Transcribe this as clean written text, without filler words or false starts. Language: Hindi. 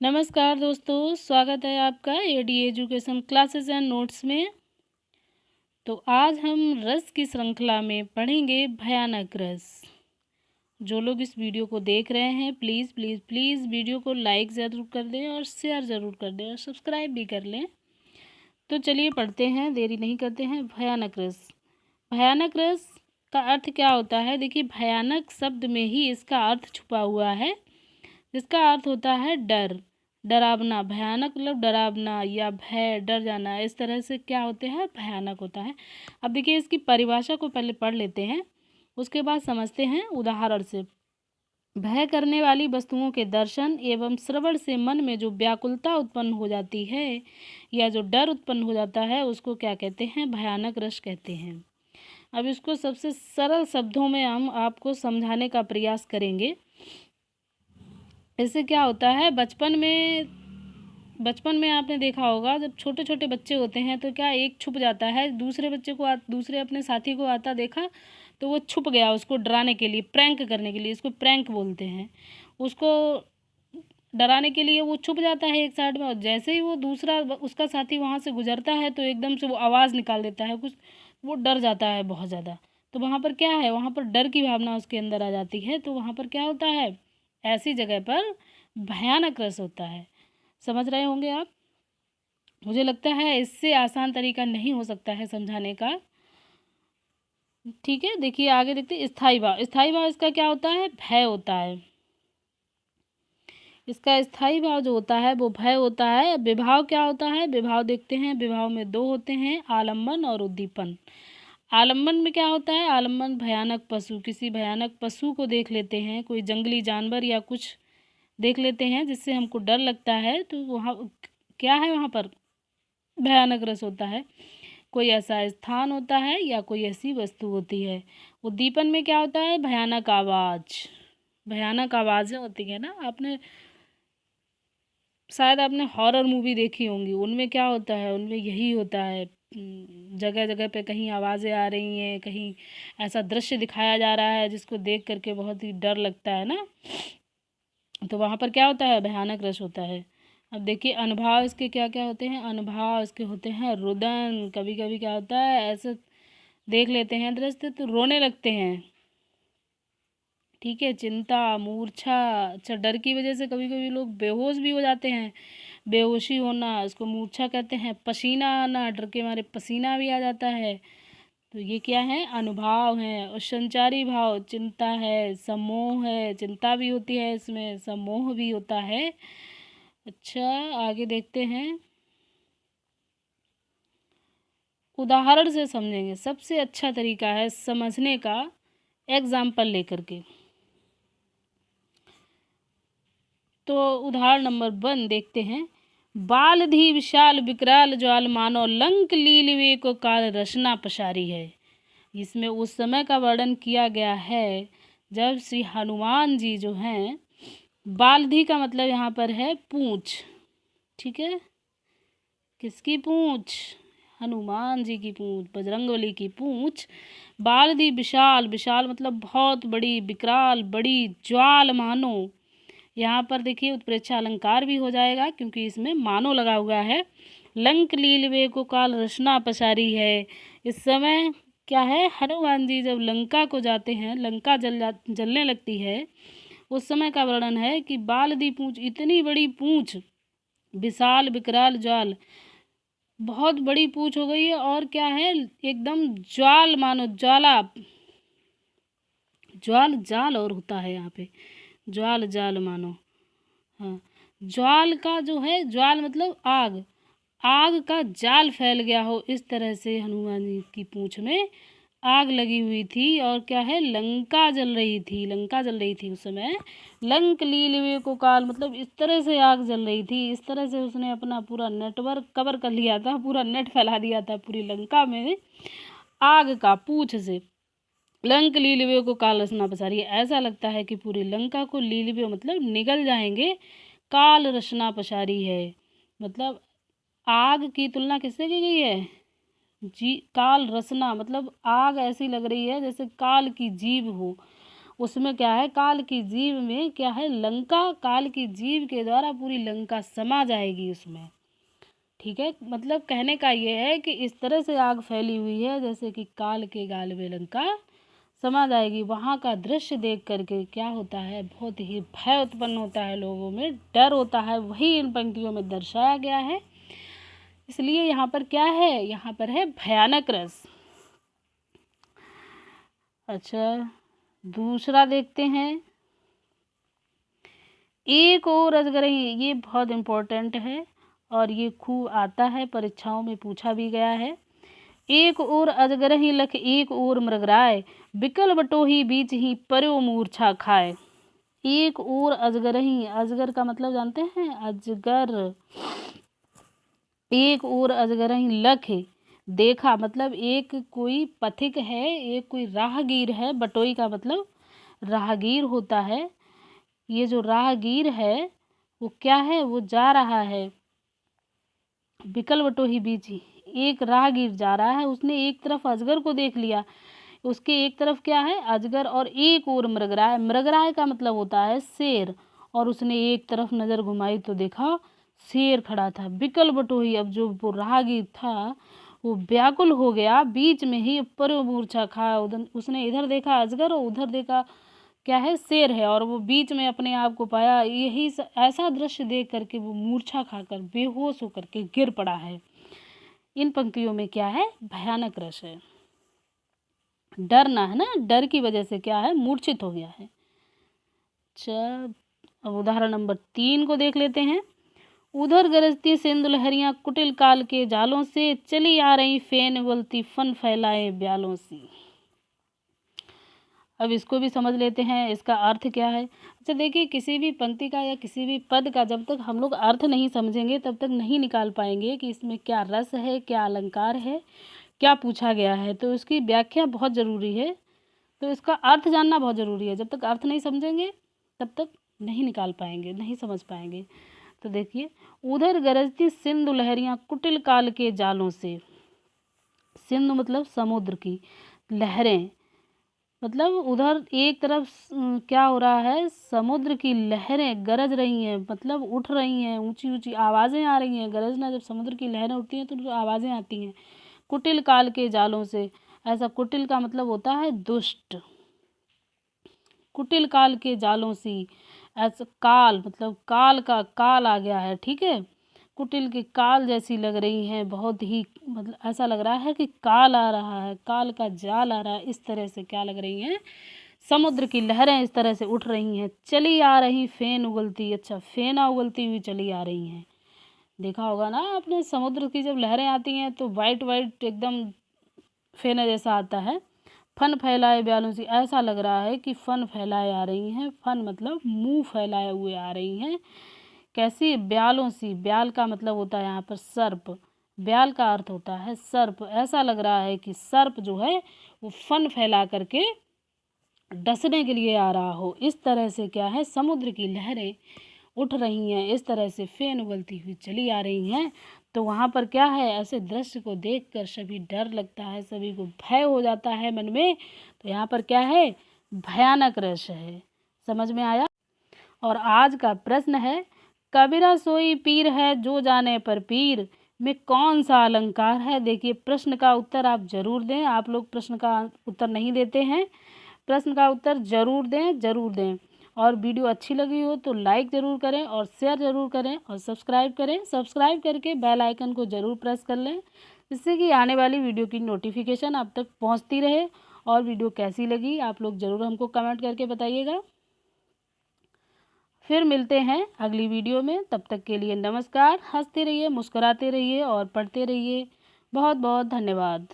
नमस्कार दोस्तों, स्वागत है आपका AD education classes and notes में। तो आज हम रस की श्रृंखला में पढ़ेंगे भयानक रस। जो लोग इस वीडियो को देख रहे हैं प्लीज़ प्लीज़ प्लीज़ वीडियो को लाइक ज़रूर कर दें और शेयर ज़रूर कर दें और सब्सक्राइब भी कर लें। तो चलिए पढ़ते हैं, देरी नहीं करते हैं। भयानक रस। भयानक रस का अर्थ क्या होता है? देखिए, भयानक शब्द में ही इसका अर्थ छुपा हुआ है, जिसका अर्थ होता है डर, डरावना। भयानक मतलब डरावना या भय, डर जाना, इस तरह से क्या होते हैं, भयानक होता है। अब देखिए, इसकी परिभाषा को पहले पढ़ लेते हैं, उसके बाद समझते हैं उदाहरण से। भय करने वाली वस्तुओं के दर्शन एवं श्रवण से मन में जो व्याकुलता उत्पन्न हो जाती है या जो डर उत्पन्न हो जाता है, उसको क्या कहते हैं? भयानक रस कहते हैं। अब इसको सबसे सरल शब्दों में हम आपको समझाने का प्रयास करेंगे। इससे क्या होता है, बचपन में आपने देखा होगा, जब छोटे छोटे बच्चे होते हैं तो क्या एक छुप जाता है, दूसरे बच्चे को दूसरे अपने साथी को आता देखा तो वो छुप गया, उसको डराने के लिए, प्रैंक करने के लिए, इसको प्रैंक बोलते हैं। उसको डराने के लिए वो छुप जाता है एक साइड में, और जैसे ही वो दूसरा उसका साथी वहाँ से गुजरता है तो एकदम से वो आवाज़ निकाल देता है कुछ, वो डर जाता है बहुत ज़्यादा। तो वहाँ पर क्या है, वहाँ पर डर की भावना उसके अंदर आ जाती है। तो वहाँ पर क्या होता है, ऐसी जगह पर भयानक रस होता है। समझ रहे होंगे आप? मुझे लगता है इससे आसान तरीका नहीं हो सकता है समझाने का। ठीक है, देखिए आगे देखते हैं। स्थायी भाव। स्थायी भाव इसका क्या होता है? भय होता है। इसका स्थायी भाव जो होता है वो भय होता है। विभाव क्या होता है? विभाव देखते हैं, विभाव में दो होते हैं, आलम्बन और उद्दीपन। आलम्बन में क्या होता है? आलम्बन भयानक पशु, किसी भयानक पशु को देख लेते हैं, कोई जंगली जानवर या कुछ देख लेते हैं जिससे हमको डर लगता है, तो वहाँ क्या है, वहाँ पर भयानक रस होता है। कोई ऐसा स्थान होता है या कोई ऐसी वस्तु होती है। उद्दीपन में क्या होता है? भयानक आवाज़। भयानक आवाज़ें होती है ना, शायद आपने हॉरर मूवी देखी होंगी, उनमें क्या होता है, उनमें यही होता है। जगह जगह पे कहीं आवाज़ें आ रही हैं, कहीं ऐसा दृश्य दिखाया जा रहा है जिसको देख करके बहुत ही डर लगता है ना, तो वहाँ पर क्या होता है? भयानक रस होता है। अब देखिए, अनुभाव इसके क्या क्या होते हैं? अनुभाव इसके होते हैं रुदन। कभी कभी क्या होता है, ऐसे देख लेते हैं दृश्य तो रोने लगते हैं। ठीक है, चिंता, मूर्छा। अच्छा, डर की वजह से कभी कभी लोग बेहोश भी हो जाते हैं। बेहोशी होना, इसको मूर्छा कहते हैं। पसीना आना, डर के मारे पसीना भी आ जाता है। तो ये क्या है? अनुभाव है। और संचारी भाव, चिंता है, सम्मोह है, चिंता भी होती है इसमें, सम्मोह भी होता है। अच्छा, आगे देखते हैं, उदाहरण से समझेंगे। सबसे अच्छा तरीका है समझने का एग्जाम्पल लेकर के। तो उदाहरण नंबर 1 देखते हैं। बालधि विशाल विकराल ज्वाल मानो लंक लीलिवे को काल रचना पसारी है। इसमें उस समय का वर्णन किया गया है जब श्री हनुमान जी जो हैं, बालधि का मतलब यहाँ पर है पूंछ। ठीक है, किसकी पूंछ? हनुमान जी की पूंछ, बजरंगबली की पूंछ। बालधि विशाल, विशाल मतलब बहुत बड़ी, विकराल बड़ी, ज्वाल मानो। यहाँ पर देखिए उत्प्रेक्षा अलंकार भी हो जाएगा क्योंकि इसमें मानो लगा हुआ है। लंक लीलवे को काल रचना पसारी है। इस समय क्या है, हनुमान जी जब लंका को जाते हैं, लंका जलने लगती है, उस समय का वर्णन है कि बालदी पूंछ, इतनी बड़ी पूंछ, विशाल विकराल ज्वाल, बहुत बड़ी पूंछ हो गई है, और क्या है, एकदम ज्वाल मानो, ज्वाला, ज्वाल जाल और होता है यहाँ पे, ज्वाल जाल मानो। हाँ, ज्वाल का जो है, ज्वाल मतलब आग, आग का जाल फैल गया हो, इस तरह से हनुमान जी की पूंछ में आग लगी हुई थी। और क्या है, लंका जल रही थी, लंका जल रही थी उस समय। लंक लीलवे को काल मतलब इस तरह से आग जल रही थी, इस तरह से उसने अपना पूरा नेटवर्क कवर कर लिया था, पूरा नेट फैला दिया था पूरी लंका में आग का, पूंछ से। लंक लीलवे को काल रचना पसारी, ऐसा लगता है कि पूरी लंका को लीलवे मतलब निगल जाएंगे, काल रचना पसारी है। मतलब आग की तुलना किससे की गई है? जी, काल रसना मतलब आग ऐसी लग रही है जैसे काल की जीभ हो, उसमें क्या है, काल की जीव में क्या है, लंका काल की जीव के द्वारा पूरी लंका समा जाएगी उसमें। ठीक है, मतलब कहने का ये है कि इस तरह से आग फैली हुई है जैसे कि काल के गाल में लंका समा जाएगी। वहाँ का दृश्य देख करके क्या होता है, बहुत ही भय उत्पन्न होता है, लोगों में डर होता है। वही इन पंक्तियों में दर्शाया गया है। इसलिए यहाँ पर क्या है, यहाँ पर है भयानक रस। अच्छा, दूसरा देखते हैं, एक और अजगरही। ये बहुत इम्पोर्टेंट है और ये खूब आता है, परीक्षाओं में पूछा भी गया है। एक और अजगरही लख एक और मृगराय, बिकल बटोही बीच ही पर्यो मूर्छा खाए। एक और अजगरही, अजगर का मतलब जानते हैं, अजगर। एक और अजगरही लख, देखा, मतलब एक कोई पथिक है, एक कोई राहगीर है। बटोई का मतलब राहगीर होता है। ये जो राहगीर है वो क्या है, वो जा रहा है बिकल बटोही बीच ही। एक राहगीर जा रहा है, उसने एक तरफ अजगर को देख लिया, उसके एक तरफ क्या है, अजगर, और एक और मृगराय। मृगराय का मतलब होता है शेर, और उसने एक तरफ नज़र घुमाई तो देखा शेर खड़ा था। बिकल बटोही, अब जो वो राहगीर था वो व्याकुल हो गया, बीच में ही पर मूर्छा खाया। उधर उसने इधर देखा अजगर और उधर देखा क्या है, शेर है, और वो बीच में अपने आप को पाया। यही ऐसा दृश्य देख करके वो मूर्छा खाकर बेहोश होकर के गिर पड़ा है। इन पंक्तियों में क्या है, भयानक रस है। डरना है ना, डर की वजह से क्या है, मूर्छित हो गया है। अच्छा, अब उदाहरण नंबर 3 को देख लेते हैं। उधर गरजती सिंधु लहरियां कुटिल काल के जालों से, चली आ रही फेन उगलती फन फैलाए ब्यालों सी। अब इसको भी समझ लेते हैं, इसका अर्थ क्या है। अच्छा देखिए, किसी भी पंक्ति का या किसी भी पद का जब तक हम लोग अर्थ नहीं समझेंगे तब तक नहीं निकाल पाएंगे कि इसमें क्या रस है, क्या अलंकार है, क्या पूछा गया है। तो इसकी व्याख्या बहुत ज़रूरी है, तो इसका अर्थ जानना बहुत ज़रूरी है। जब तक अर्थ नहीं समझेंगे तब तक नहीं निकाल पाएंगे, नहीं समझ पाएंगे। तो देखिए, उधर गरजती सिंधु लहरियां कुटिल काल के जालों से। सिंधु मतलब समुद्र की, लहरें मतलब उधर एक तरफ क्या हो रहा है, समुद्र की लहरें गरज रही हैं, मतलब उठ रही हैं, ऊंची ऊंची आवाज़ें आ रही हैं। गरजना, जब समुद्र की लहरें उठती हैं तो आवाज़ें आती हैं। कुटिल काल के जालों से, ऐसा कुटिल का मतलब होता है दुष्ट। कुटिल काल के जालों सी, ऐसा काल मतलब काल का काल आ गया है। ठीक है, कुटिल की काल जैसी लग रही हैं, बहुत ही मतलब ऐसा लग रहा है कि काल आ रहा है, काल का जाल आ रहा है। इस तरह से क्या लग रही हैं, समुद्र की लहरें इस तरह से उठ रही हैं। चली आ रही फेन उगलती, अच्छा फेना उगलती हुई चली आ रही हैं। देखा होगा ना आपने, समुद्र की जब लहरें आती हैं तो वाइट वाइट एकदम फेना जैसा आता है। फन फैलाए ब्यालों से, ऐसा लग रहा है कि फन फैलाए आ रही हैं। फन मतलब मुंह फैलाए हुए आ रही हैं। कैसी, ब्यालों सी। ब्याल का मतलब होता है यहाँ पर सर्प, ब्याल का अर्थ होता है सर्प। ऐसा लग रहा है कि सर्प जो है वो फन फैला करके डसने के लिए आ रहा हो। इस तरह से क्या है, समुद्र की लहरें उठ रही हैं, इस तरह से फेन उगलती हुई चली आ रही हैं। तो वहाँ पर क्या है, ऐसे दृश्य को देखकर सभी डर लगता है, सभी को भय हो जाता है मन में। तो यहाँ पर क्या है, भयानक रस है। समझ में आया। और आज का प्रश्न है, कबीरा सोई पीर है जो जाने पर पीर में कौन सा अलंकार है। देखिए, प्रश्न का उत्तर आप जरूर दें। आप लोग प्रश्न का उत्तर नहीं देते हैं, प्रश्न का उत्तर जरूर दें, जरूर दें। और वीडियो अच्छी लगी हो तो लाइक ज़रूर करें और शेयर ज़रूर करें और सब्सक्राइब करें। सब्सक्राइब करके बेल आइकन को ज़रूर प्रेस कर लें, जिससे कि आने वाली वीडियो की नोटिफिकेशन आप तक पहुंचती रहे। और वीडियो कैसी लगी आप लोग ज़रूर हमको कमेंट करके बताइएगा। फिर मिलते हैं अगली वीडियो में, तब तक के लिए नमस्कार। हंसते रहिए, मुस्कुराते रहिए और पढ़ते रहिए। बहुत बहुत धन्यवाद।